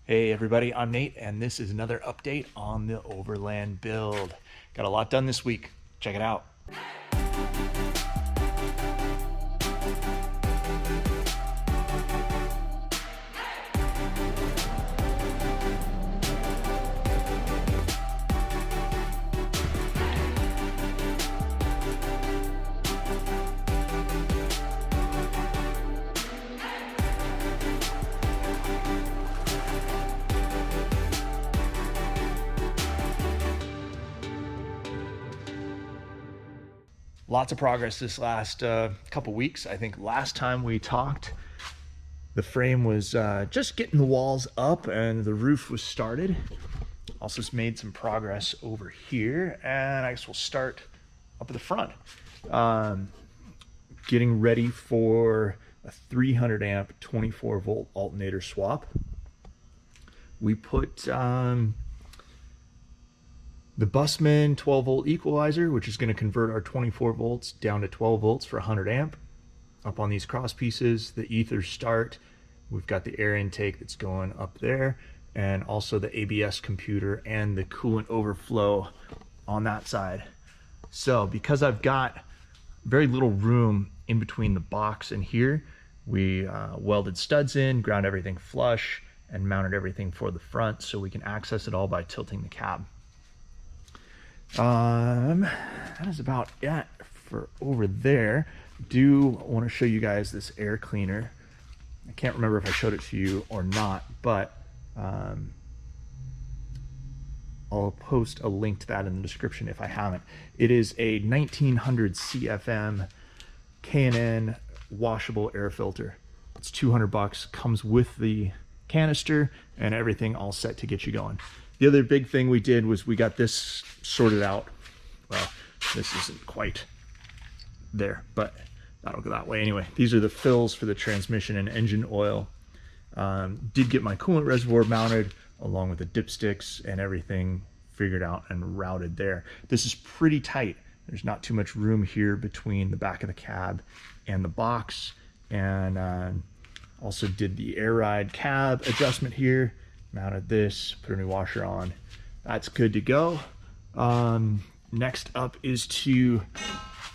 Hey everybody, I'm Nate, and this is another update on the Overland build. Got a lot done this week. Check it out. Lots of progress this last couple weeks. I think last time we talked, the frame was just getting the walls up and the roof was started. Also made some progress over here, and I guess we'll start up at the front. Getting ready for a 300 amp 24 volt alternator swap. We put the Busman 12 volt equalizer, which is going to convert our 24 volts down to 12 volts for 100 amp up on these cross pieces. The ether start, we've got the air intake that's going up there, and also the ABS computer and the coolant overflow on that side. So because I've got very little room in between the box and here, we welded studs in, ground everything flush, and mounted everything for the front so we can access it all by tilting the cab. That is about it for over there. Do want to show you guys this air cleaner. I can't remember if I showed it to you or not, but I'll post a link to that in the description if I haven't. It is a 1900 CFM K&N washable air filter. It's 200 bucks, comes with the canister and everything all set to get you going. The other big thing we did was we got this sorted out. Well, this isn't quite there, but that'll go that way. Anyway, these are the fills for the transmission and engine oil. Did get my coolant reservoir mounted along with the dipsticks and everything figured out and routed there. This is pretty tight. There's not too much room here between the back of the cab and the box. And also did the air ride cab adjustment here. Mounted this, put a new washer on. That's good to go. Next up is to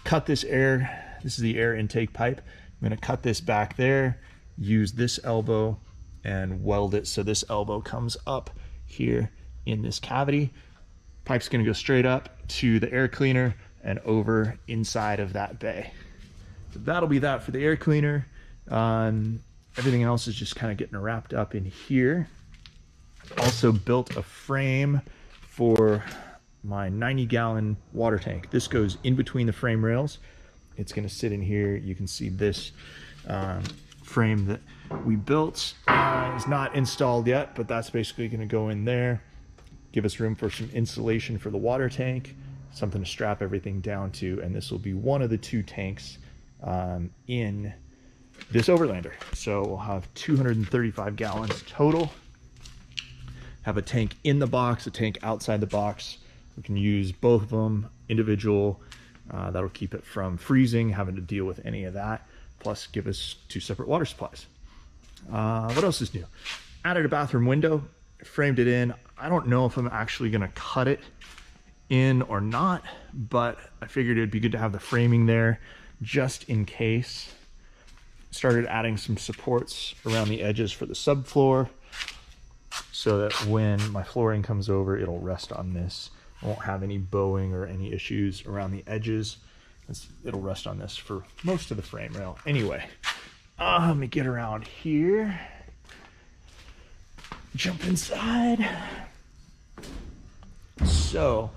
cut this air. This is the air intake pipe. I'm gonna cut this back there, use this elbow and weld it so this elbow comes up here in this cavity. Pipe's gonna go straight up to the air cleaner and over inside of that bay. So that'll be that for the air cleaner. Everything else is just kind of getting wrapped up in here. Also built a frame for my 90-gallon water tank. This goes in between the frame rails. It's going to sit in here. You can see this frame that we built is not installed yet, but that's basically going to go in there. Give us room for some insulation for the water tank, something to strap everything down to, and this will be one of the two tanks in this Overlander. So we'll have 235 gallons total. Have a tank in the box, a tank outside the box. We can use both of them individual. That'll keep it from freezing, having to deal with any of that. Plus give us two separate water supplies. What else is new? Added a bathroom window, framed it in. I don't know if I'm actually gonna cut it in or not, but I figured it'd be good to have the framing there just in case. Started adding some supports around the edges for the subfloor, so that when my flooring comes over, it'll rest on this. I won't have any bowing or any issues around the edges. It'll rest on this for most of the frame rail. Anyway, let me get around here. Jump inside. So,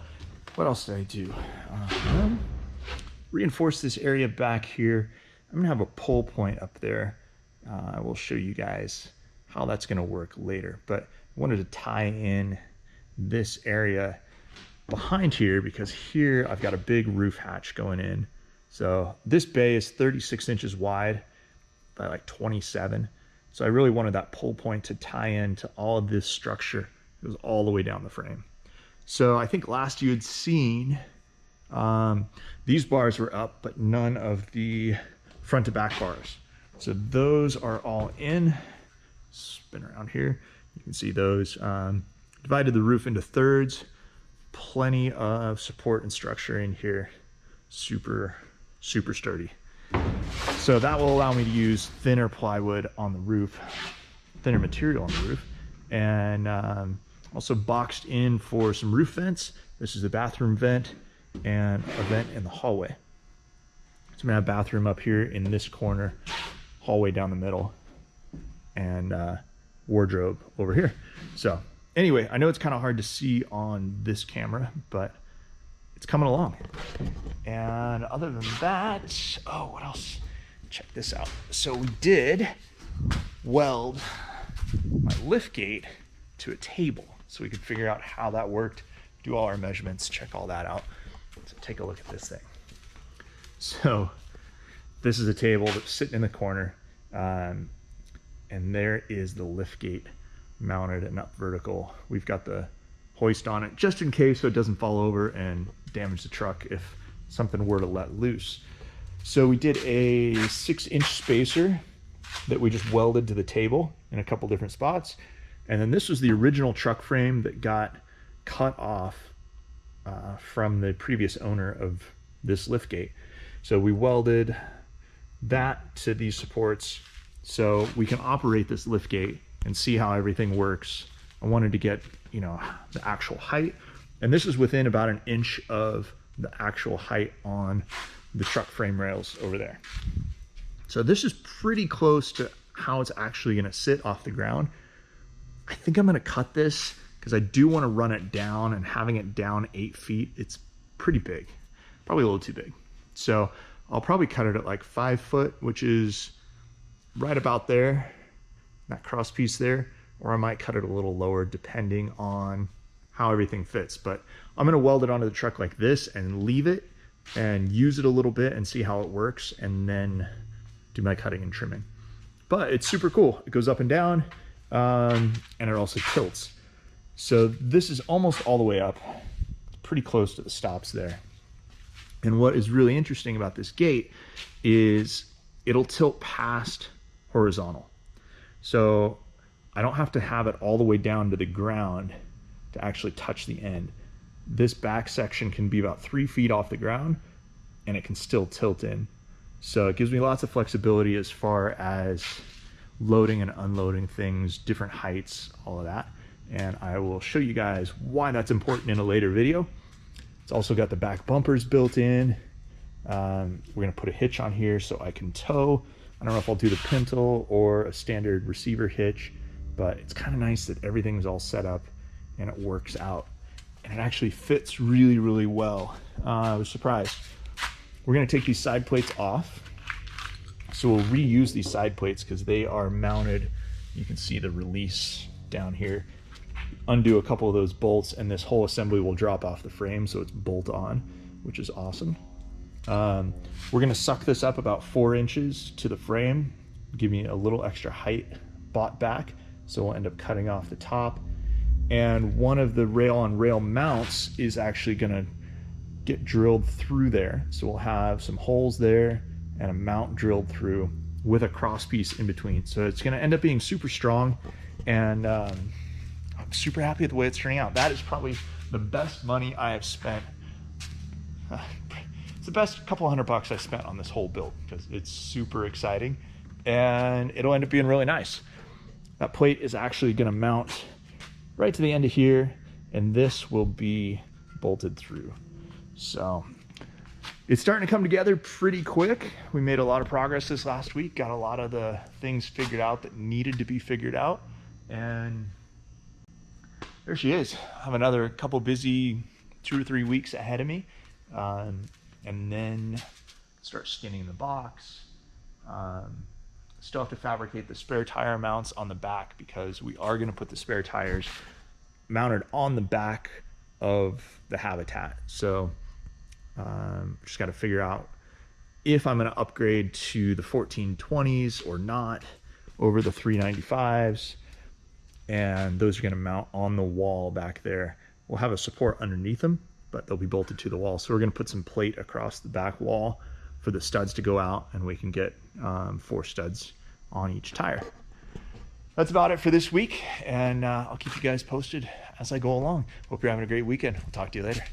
what else did I do? Reinforce this area back here. I'm gonna have a pole point up there. I will show you guys how that's gonna work later, but I wanted to tie in this area behind here because here I've got a big roof hatch going in. So this bay is 36 inches wide by like 27. So I really wanted that pole point to tie in to all of this structure. It goes all the way down the frame. So I think last you had seen these bars were up, but none of the front to back bars. So those are all in. Spin around here. You can see those. Divided the roof into thirds. Plenty of support and structure in here. Super, super sturdy. So that will allow me to use thinner plywood on the roof, thinner material on the roof, and also boxed in for some roof vents. This is the bathroom vent and a vent in the hallway. So I'm gonna have bathroom up here in this corner, hallway down the middle, and wardrobe over here. So anyway, I know it's kind of hard to see on this camera, but it's coming along. And other than that, oh, what else? Check this out. So we did weld my lift gate to a table so we could figure out how that worked, do all our measurements, check all that out. So take a look at this thing. So this is a table that's sitting in the corner, and there is the lift gate mounted and up vertical. We've got the hoist on it just in case so it doesn't fall over and damage the truck if something were to let loose. So we did a 6-inch spacer that we just welded to the table in a couple different spots. And then this was the original truck frame that got cut off from the previous owner of this lift gate. So we welded that to these supports so we can operate this lift gate and see how everything works. I wanted to get, you know, the actual height, and this is within about 1 inch of the actual height on the truck frame rails over there. So this is pretty close to how it's actually gonna sit off the ground. I think I'm gonna cut this because I do want to run it down, and having it down 8 feet, it's pretty big, probably a little too big. So I'll probably cut it at like 5 foot, which is right about there, that cross piece there, or I might cut it a little lower depending on how everything fits. But I'm gonna weld it onto the truck like this and leave it and use it a little bit and see how it works, and then do my cutting and trimming. But it's super cool. It goes up and down, and it also tilts. So this is almost all the way up. It's pretty close to the stops there. And what is really interesting about this gate is it'll tilt past horizontal. So I don't have to have it all the way down to the ground to actually touch the end. This back section can be about 3 feet off the ground, and it can still tilt in. So it gives me lots of flexibility as far as loading and unloading things, different heights, all of that. And I will show you guys why that's important in a later video. It's also got the back bumpers built in. We're gonna put a hitch on here so I can tow. I don't know if I'll do the pintle or a standard receiver hitch, but it's kind of nice that everything's all set up and it works out. And it actually fits really, really well. I was surprised. We're gonna take these side plates off. So we'll reuse these side plates because they are mounted. You can see the release down here. Undo a couple of those bolts and this whole assembly will drop off the frame, so it's bolt on, which is awesome. We're gonna suck this up about 4 inches to the frame, give me a little extra height bought back, so we'll end up cutting off the top. And one of the rail-on-rail mounts is actually gonna get drilled through there, so we'll have some holes there and a mount drilled through with a cross piece in between. So it's gonna end up being super strong, and I'm super happy with the way it's turning out. That is probably the best money I have spent. It's the best couple $100 I spent on this whole build because it's super exciting and it'll end up being really nice. That plate is actually gonna mount right to the end of here, and this will be bolted through. So it's starting to come together pretty quick. We made a lot of progress this last week, got a lot of the things figured out that needed to be figured out, and there she is. I have another couple busy 2 or 3 weeks ahead of me, and then start skinning the box. Still have to fabricate the spare tire mounts on the back because we are going to put the spare tires mounted on the back of the Habitat. So just got to figure out if I'm going to upgrade to the 1420s or not over the 395s. And those are going to mount on the wall back there. We'll have a support underneath them, but they'll be bolted to the wall. So we're going to put some plate across the back wall for the studs to go out, and we can get 4 studs on each tire. That's about it for this week, and I'll keep you guys posted as I go along. Hope you're having a great weekend. We'll talk to you later.